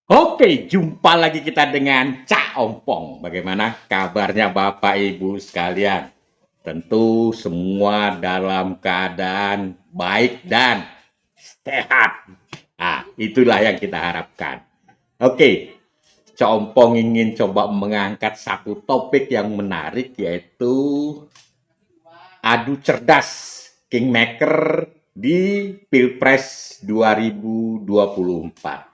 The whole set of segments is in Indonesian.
Oke, jumpa lagi kita dengan Cak Ompong. Bagaimana kabarnya Bapak Ibu sekalian? Tentu semua dalam keadaan baik dan sehat. Nah, itulah yang kita harapkan. Oke, Cak Ompong ingin coba mengangkat satu topik yang menarik, yaitu adu cerdas Kingmaker di Pilpres 2024.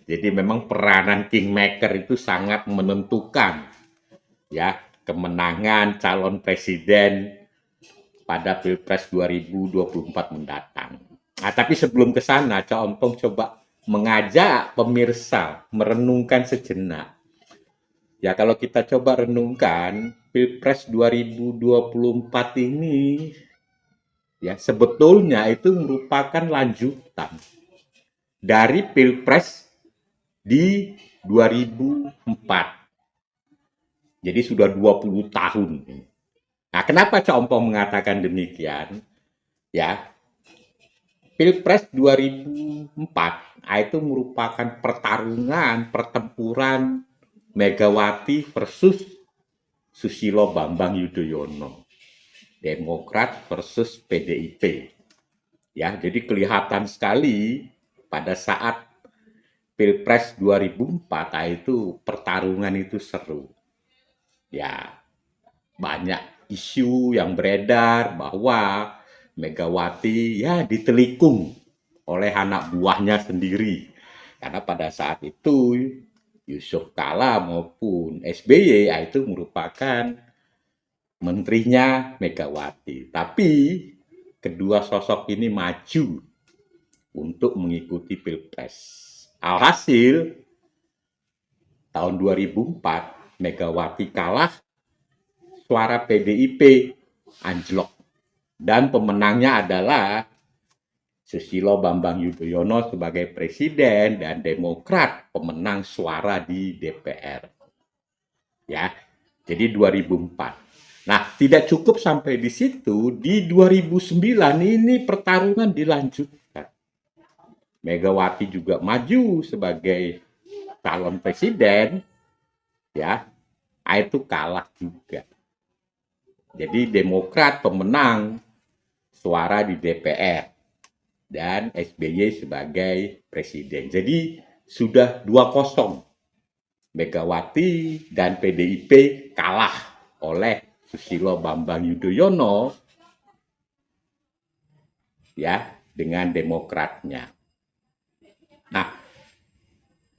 Jadi memang peranan kingmaker itu sangat menentukan ya kemenangan calon presiden pada Pilpres 2024 mendatang. Nah, tapi sebelum ke sana, Cak Ompong coba mengajak pemirsa merenungkan sejenak. Ya, kalau kita coba renungkan, Pilpres 2024 ini ya sebetulnya itu merupakan lanjutan dari Pilpres di 2004. Jadi sudah 20 tahun. Nah, kenapa Cak Ompong mengatakan demikian? Ya, Pilpres 2004 itu merupakan pertempuran Megawati versus Susilo Bambang Yudhoyono. Demokrat versus PDIP. Ya, jadi kelihatan sekali pada saat Pilpres 2004 itu pertarungan itu seru. Ya, banyak isu yang beredar bahwa Megawati ya ditelikung oleh anak buahnya sendiri. Karena pada saat itu Yusuf Kala maupun SBY itu merupakan menterinya Megawati. Tapi kedua sosok ini maju untuk mengikuti Pilpres. Alhasil tahun 2004 Megawati kalah, suara PDIP anjlok. Dan pemenangnya adalah Susilo Bambang Yudhoyono sebagai presiden dan Demokrat pemenang suara di DPR. Ya, jadi 2004. Nah, tidak cukup sampai di situ, di 2009 ini pertarungan dilanjutkan. Megawati juga maju sebagai calon presiden, ya, itu kalah juga. Jadi Demokrat pemenang suara di DPR dan SBY sebagai presiden. Jadi sudah 2-0. Megawati dan PDIP kalah oleh Susilo Bambang Yudhoyono ya dengan Demokratnya. Nah,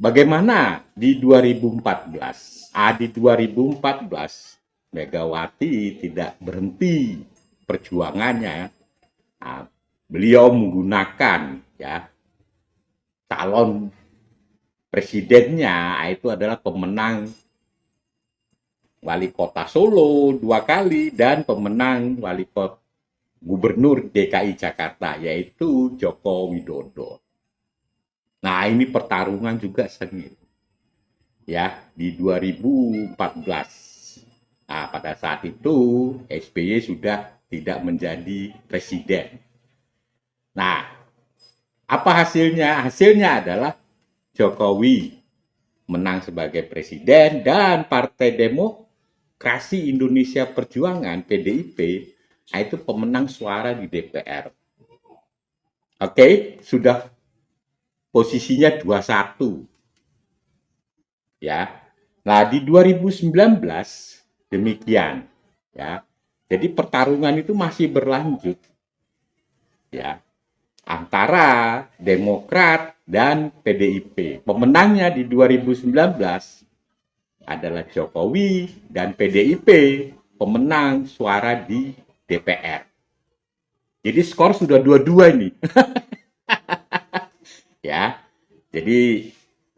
bagaimana di 2014? Di 2014 Megawati tidak berhenti perjuangannya. Nah, beliau menggunakan ya calon presidennya itu adalah pemenang wali kota Solo 2 kali dan pemenang wali kota gubernur DKI Jakarta yaitu Joko Widodo. Nah, ini pertarungan juga sengit. Ya, di 2014. Nah, pada saat itu SBY sudah tidak menjadi presiden. Nah, apa hasilnya? Hasilnya adalah Jokowi menang sebagai presiden dan Partai Demokrasi Indonesia Perjuangan PDIP itu pemenang suara di DPR. Oke, sudah posisinya 21. Ya. Nah, di 2019 demikian, ya. Jadi pertarungan itu masih berlanjut. Ya. Antara Demokrat dan PDIP. Pemenangnya di 2019 adalah Jokowi dan PDIP pemenang suara di DPR. Jadi skor sudah 2-2 ini. Ya. Jadi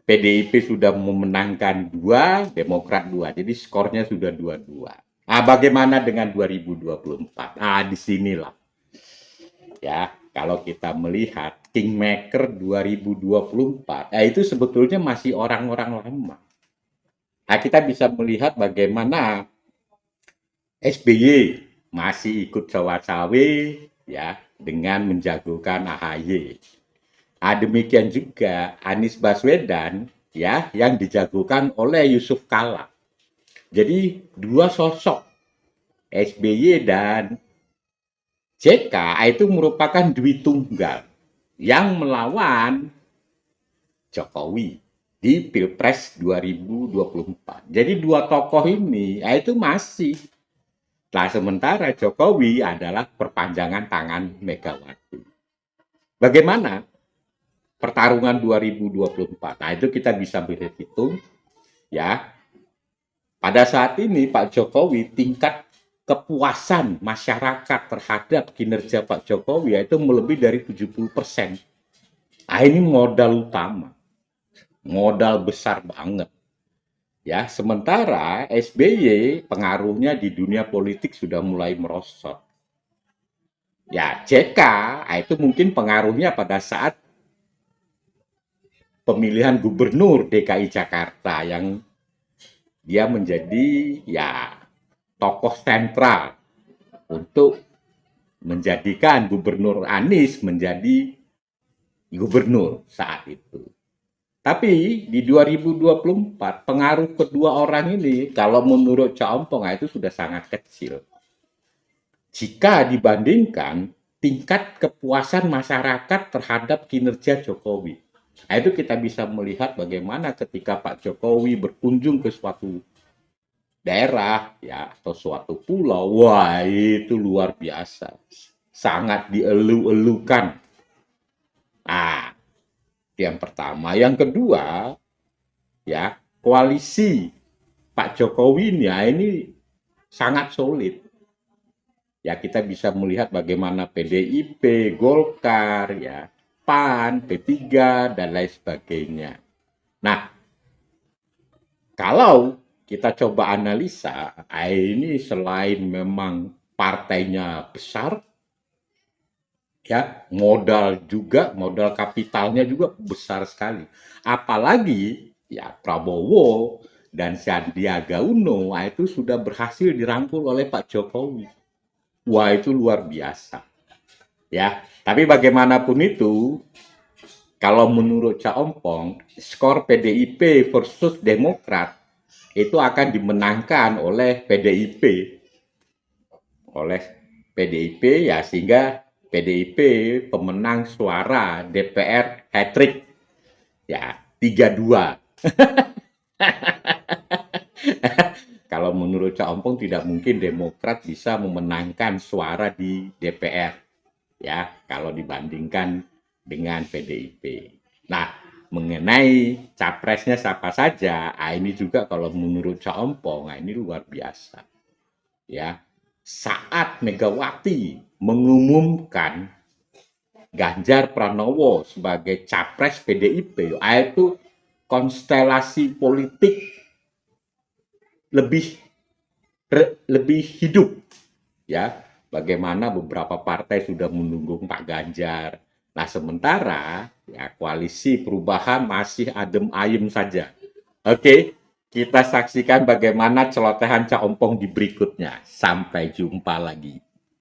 PDIP sudah memenangkan 2, Demokrat 2. Jadi skornya sudah 2-2. Nah, bagaimana dengan 2024? Nah, disinilah. Ya, kalau kita melihat Kingmaker 2024, itu sebetulnya masih orang-orang lama. Nah, kita bisa melihat bagaimana SBY masih ikut cawe-cawe ya dengan menjagokan AHY. Demikian juga Anies Baswedan ya yang dijagokan oleh Yusuf Kala. Jadi dua sosok SBY dan JK itu merupakan dwi tunggal yang melawan Jokowi di Pilpres 2024. Jadi dua tokoh ini itu masih. Nah, sementara Jokowi adalah perpanjangan tangan Megawati. Bagaimana pertarungan 2024? Nah, itu kita bisa berhitung ya. Pada saat ini Pak Jokowi tingkat kepuasan masyarakat terhadap kinerja Pak Jokowi itu melebihi dari 70%. Nah, ini modal utama. Modal besar banget. Ya, sementara SBY pengaruhnya di dunia politik sudah mulai merosot. Ya, JK itu mungkin pengaruhnya pada saat pemilihan gubernur DKI Jakarta yang dia menjadi ya tokoh sentral untuk menjadikan Gubernur Anies menjadi gubernur saat itu. Tapi di 2024 pengaruh kedua orang ini kalau menurut Cak Ompong itu sudah sangat kecil. Jika dibandingkan tingkat kepuasan masyarakat terhadap kinerja Jokowi. Nah, itu kita bisa melihat bagaimana ketika Pak Jokowi berkunjung ke suatu daerah ya atau suatu pulau, wah itu luar biasa. Sangat dielu-elukan. Nah, yang pertama, yang kedua, ya koalisi Pak Jokowi ini sangat solid. Ya kita bisa melihat bagaimana PDIP, Golkar, ya PAN, P3 dan lain sebagainya. Nah, kalau kita coba analisa, ini selain memang partainya besar, ya modal juga, modal kapitalnya juga besar sekali. Apalagi ya Prabowo dan Sandiaga Uno itu sudah berhasil dirangkul oleh Pak Jokowi. Wah itu luar biasa. Ya, tapi bagaimanapun itu, kalau menurut Cak Ompong, skor PDIP versus Demokrat itu akan dimenangkan oleh PDIP. Oleh PDIP ya sehingga PDIP pemenang suara DPR hat-trick. Ya, 3-2. Kalau menurut Cak Ompong tidak mungkin Demokrat bisa memenangkan suara di DPR. Ya, kalau dibandingkan dengan PDIP. Nah, mengenai capresnya siapa saja, ini juga kalau menurut Cak Ompong, ini luar biasa. Ya, saat Megawati mengumumkan Ganjar Pranowo sebagai capres PDIP, itu konstelasi politik lebih hidup. Ya, bagaimana beberapa partai sudah mendukung Pak Ganjar. Nah, sementara ya koalisi perubahan masih adem ayem saja. Oke, kita saksikan bagaimana celotehan Cak Ompong di berikutnya. Sampai jumpa lagi.